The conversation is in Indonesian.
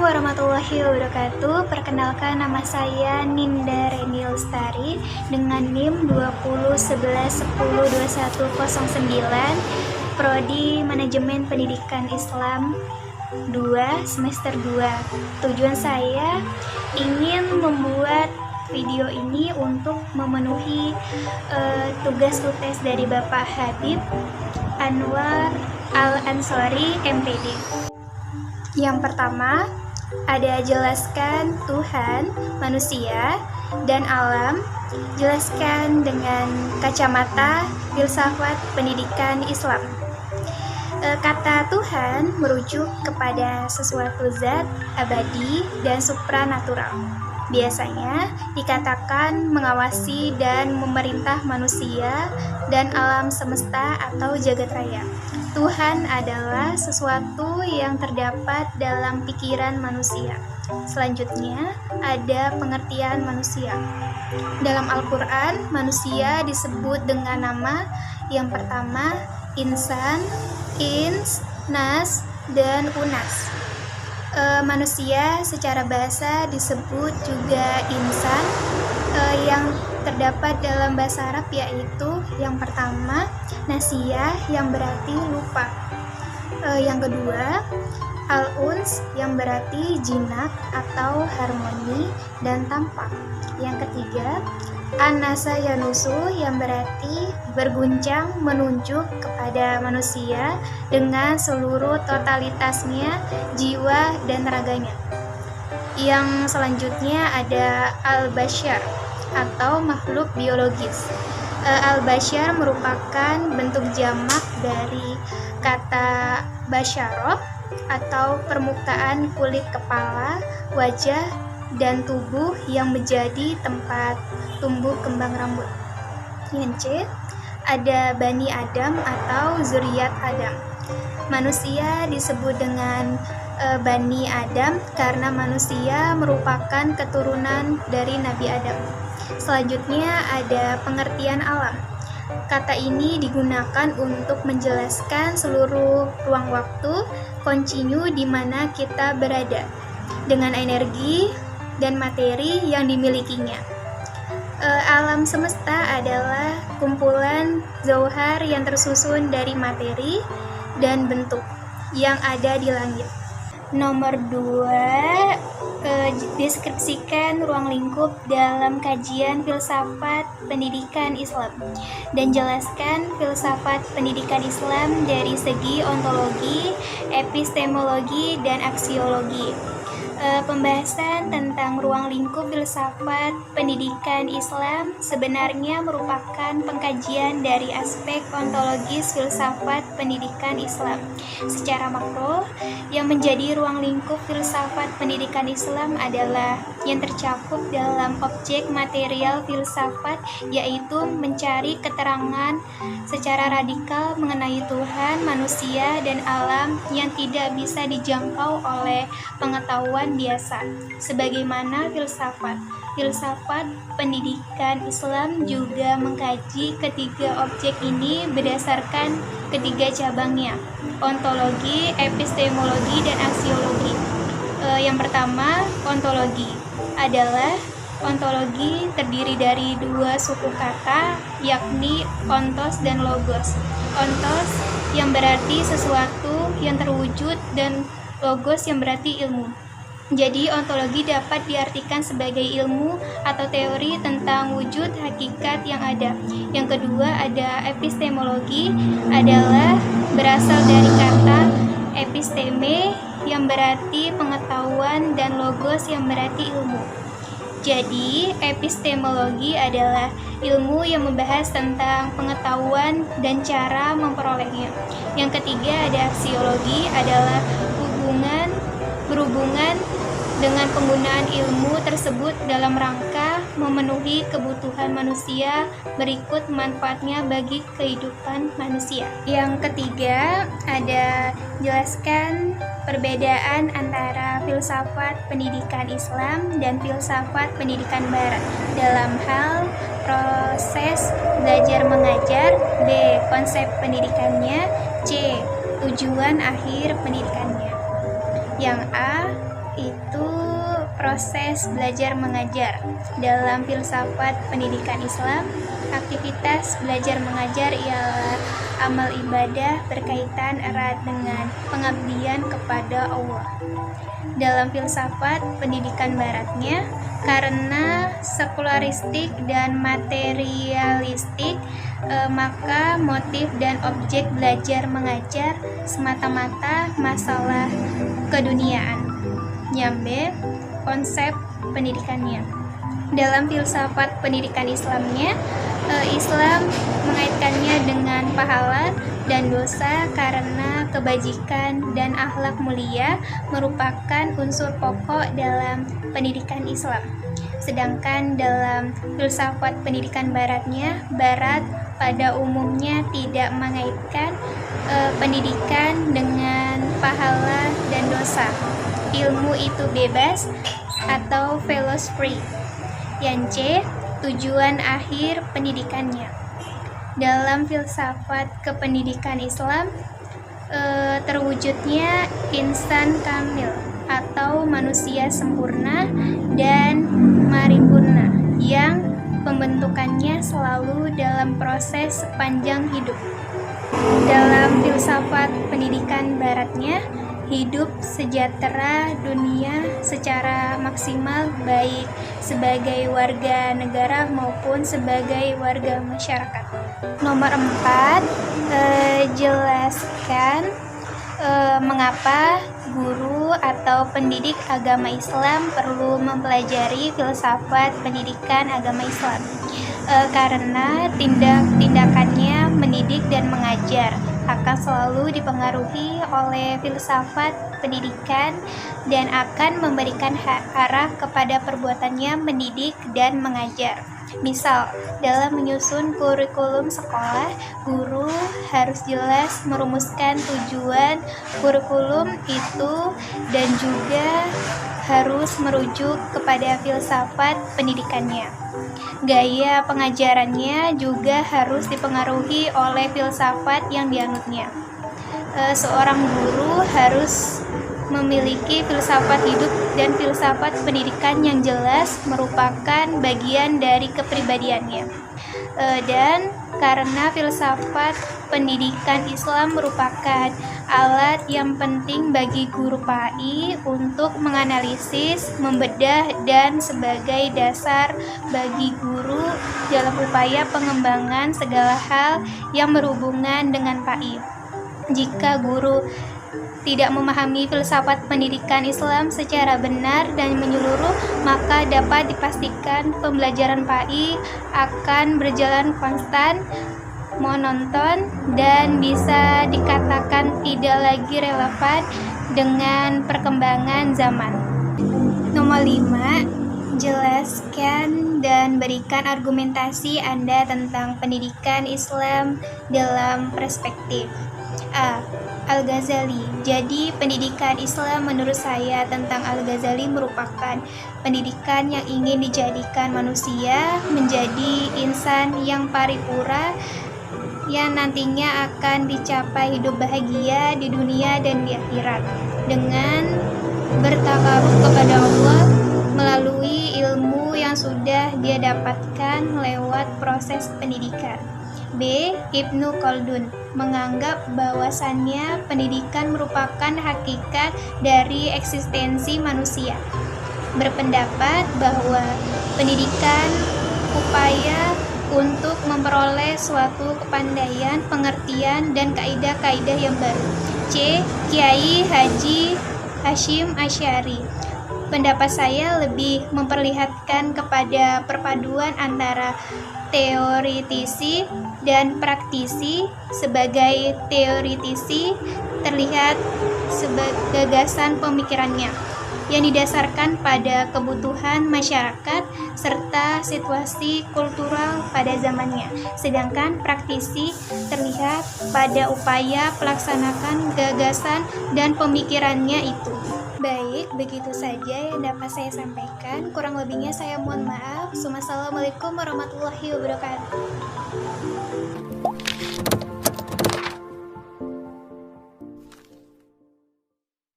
warahmatullahi wabarakatuh. Perkenalkan, nama saya Ninda Reni Lestari dengan NIM 2011102109, Prodi Manajemen Pendidikan Islam 2 semester 2. Tujuan saya ingin membuat video ini untuk memenuhi tugas UTS dari Bapak Habib Anwar Al-Ansori MPD. Yang pertama, ada jelaskan Tuhan, manusia, dan alam. Jelaskan dengan kacamata filsafat pendidikan Islam. Kata Tuhan merujuk kepada sesuatu zat abadi dan supranatural. Biasanya dikatakan mengawasi dan memerintah manusia dan alam semesta atau jagat raya. Tuhan adalah sesuatu yang terdapat dalam pikiran manusia. Selanjutnya, ada pengertian manusia. Dalam Al-Quran, manusia disebut dengan nama yang pertama, insan, ins, nas, dan unas. Manusia secara bahasa disebut juga insan, yang terdapat dalam bahasa Arab yaitu yang pertama nasiyah yang berarti lupa, yang kedua al-uns yang berarti jinak atau harmoni dan tampak, yang ketiga an-nasa yanusu yang berarti berguncang menunjuk kepada manusia dengan seluruh totalitasnya, jiwa dan raganya. Yang selanjutnya ada al-bashar atau makhluk biologis. Al-bashar merupakan bentuk jamak dari kata basyaroh atau permukaan kulit kepala, wajah, dan tubuh yang menjadi tempat tumbuh kembang rambut. Yang C, ada Bani Adam atau zuriat Adam. Manusia disebut dengan Bani Adam karena manusia merupakan keturunan dari Nabi Adam. Selanjutnya ada pengertian alam. Kata ini digunakan untuk menjelaskan seluruh ruang waktu kontinu di mana kita berada, dengan energi dan materi yang dimilikinya. Alam semesta adalah kumpulan zauhar yang tersusun dari materi dan bentuk yang ada di langit. Nomor 2, deskripsikan ruang lingkup dalam kajian filsafat pendidikan Islam dan jelaskan filsafat pendidikan Islam dari segi ontologi, epistemologi, dan aksiologi. Pembahasan tentang ruang lingkup filsafat pendidikan Islam sebenarnya merupakan pengkajian dari aspek ontologis filsafat pendidikan Islam. Secara makro, yang menjadi ruang lingkup filsafat pendidikan Islam adalah yang tercakup dalam objek material filsafat, yaitu mencari keterangan secara radikal mengenai Tuhan, manusia, dan alam yang tidak bisa dijangkau oleh pengetahuan biasa. Sebagaimana filsafat pendidikan Islam juga mengkaji ketiga objek ini berdasarkan ketiga cabangnya, ontologi, epistemologi, dan aksiologi. Yang pertama, ontologi adalah ontologi terdiri dari dua suku kata, yakni ontos dan logos. Ontos yang berarti sesuatu yang terwujud dan logos yang berarti ilmu. Jadi, ontologi dapat diartikan sebagai ilmu atau teori tentang wujud hakikat yang ada. Yang kedua, ada epistemologi, adalah berasal dari kata episteme yang berarti pengetahuan dan logos yang berarti ilmu. Jadi, epistemologi adalah ilmu yang membahas tentang pengetahuan dan cara memperolehnya. Yang ketiga, ada aksiologi, adalah berhubungan dengan penggunaan ilmu tersebut dalam rangka memenuhi kebutuhan manusia berikut manfaatnya bagi kehidupan manusia. Yang ketiga, ada jelaskan perbedaan antara filsafat pendidikan Islam dan filsafat pendidikan Barat dalam hal proses belajar mengajar, B. konsep pendidikannya, C. tujuan akhir pendidikannya. Yang A, itu proses belajar mengajar. Dalam filsafat pendidikan Islam, aktivitas belajar mengajar ialah amal ibadah berkaitan erat dengan pengabdian kepada Allah. Dalam filsafat pendidikan baratnya, karena sekularistik dan materialistik, maka motif dan objek belajar mengajar semata-mata masalah keduniaan. Nyambe konsep pendidikannya. Dalam filsafat pendidikan Islamnya, Islam mengaitkannya dengan pahala dan dosa karena kebajikan dan akhlak mulia merupakan unsur pokok dalam pendidikan Islam. Sedangkan dalam filsafat pendidikan baratnya, barat pada umumnya tidak mengaitkan pendidikan dengan pahala dan dosa. Ilmu itu bebas atau velos free. Yang C, tujuan akhir pendidikannya. Dalam filsafat kependidikan Islam, terwujudnya insan kamil atau manusia sempurna dan paripurna yang pembentukannya selalu dalam proses sepanjang hidup. Dalam filsafat pendidikan baratnya, hidup sejahtera dunia secara maksimal baik sebagai warga negara maupun sebagai warga masyarakat. Nomor 4, jelaskan mengapa guru atau pendidik agama Islam perlu mempelajari filsafat pendidikan agama Islam. Karena tindakannya mendidik dan mengajar akan selalu dipengaruhi oleh filsafat pendidikan dan akan memberikan arah kepada perbuatannya mendidik dan mengajar. Misal, dalam menyusun kurikulum sekolah, guru harus jelas merumuskan tujuan kurikulum itu dan juga harus merujuk kepada filsafat pendidikannya. Gaya pengajarannya juga harus dipengaruhi oleh filsafat yang dianutnya. Seorang guru harus memiliki filsafat hidup dan filsafat pendidikan yang jelas merupakan bagian dari kepribadiannya. Dan karena filsafat pendidikan Islam merupakan alat yang penting bagi guru PAI untuk menganalisis, membedah, dan sebagai dasar bagi guru dalam upaya pengembangan segala hal yang berhubungan dengan PAI. Jika guru tidak memahami filsafat pendidikan Islam secara benar dan menyeluruh, maka dapat dipastikan pembelajaran PAI akan berjalan konstan, monoton, dan bisa dikatakan tidak lagi relevan dengan perkembangan zaman. Nomor 5, jelaskan dan berikan argumentasi Anda tentang pendidikan Islam dalam perspektif. A. Al-Ghazali. Jadi, pendidikan Islam menurut saya tentang Al-Ghazali merupakan pendidikan yang ingin dijadikan manusia menjadi insan yang paripura yang nantinya akan dicapai hidup bahagia di dunia dan di akhirat dengan bertakarub kepada Allah melalui ilmu yang sudah dia dapatkan lewat proses pendidikan. B. Ibnu Khaldun menganggap bahwasannya pendidikan merupakan hakikat dari eksistensi manusia. Berpendapat bahwa pendidikan upaya untuk memperoleh suatu kepandaian, pengertian, dan kaidah-kaidah yang baru. C. Kiai Haji Hashim Asy'ari. Pendapat saya lebih memperlihatkan kepada perpaduan antara teoritisi dan praktisi. Sebagai teoritisi terlihat sebagai gagasan pemikirannya yang didasarkan pada kebutuhan masyarakat serta situasi kultural pada zamannya. Sedangkan praktisi terlihat pada upaya pelaksanakan gagasan dan pemikirannya itu. Baik, begitu saja yang dapat saya sampaikan. Kurang lebihnya saya mohon maaf. Wassalamualaikum warahmatullahi wabarakatuh.